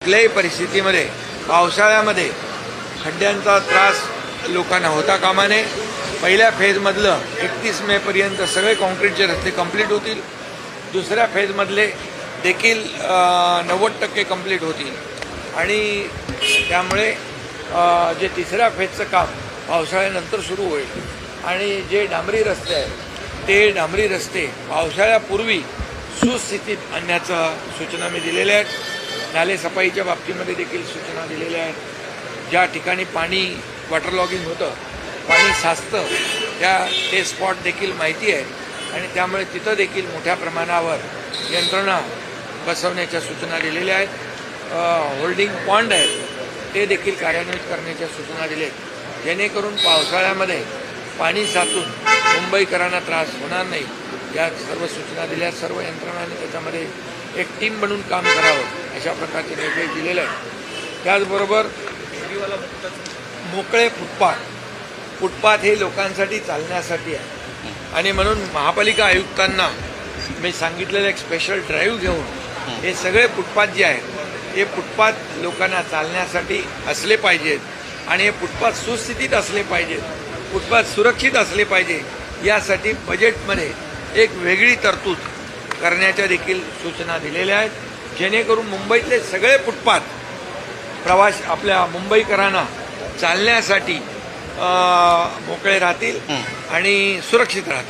कुठल्याही परिस्थितीमध्ये पावसाळ्यामध्ये खड्ड्यांचा त्रास लोकांना होता कामा नये। पहिल्या फेजमधलं 31 मे पर्यंत सगळे कॉन्क्रीटचे रस्ते कंप्लीट होतील। दुसऱ्या फेजमधले देखील 90% कंप्लीट होतील आणि त्यामुळे जे तिसऱ्या फेजचं काम पावसाळ्यानंतर सुरू होईल आणि जे डांबरी रस्ते आहेत ते डांबरी रस्ते पावसाळ्यापूर्वी सुस्थितीत आणण्याच्या सूचना मी दिलेल्या आहेत। नाले सफाईच्या बाबतीमध्ये देखील सूचना दिलेल्या आहेत। ज्या ठिकाणी पाणी वॉटरलॉगिंग होतं, पाणी साचतं, ते स्पॉट देखील माहिती आहे आणि त्यामुळे तिथं देखील मोठ्या प्रमाणावर यंत्रणा बसवण्याच्या सूचना दिलेल्या आहेत। होल्डिंग पॉन्ड आहेत ते देखील कार्यान्वित करण्याच्या सूचना दिल्या आहेत, जेणेकरून पावसाळ्यामध्ये पाणी साचून मुंबईकरांना त्रास होणार नाही या सर्व सूचना दिल्या। सर्व यंत्रणांनी त्याच्यामध्ये एक टीम बनून काम करावं अशा प्रकारचे निर्देश दिलेले आहेत। त्याचबरोबर मोकळे फुटपाथ हे लोकांसाठी चालण्यासाठी आहे आणि म्हणून महापालिका आयुक्तांना मी सांगितलेलं एक स्पेशल ड्राईव्ह घेऊन हे सगळे फुटपाथ जे आहेत ते फुटपाथ लोकांना चालण्यासाठी असले पाहिजेत आणि हे फुटपाथ सुस्थितीत असले पाहिजेत, फुटपाथ सुरक्षित असले पाहिजे यासाठी बजेटमध्ये एक वेगळी तरतूद करण्याच्या देखील सूचना दिलेल्या आहेत, जेणेकरून मुंबईतले सगळे फुटपाथ आपल्या मुंबईकरांना चालण्यासाठी मोकळे राहतील आणि सुरक्षित राहतील।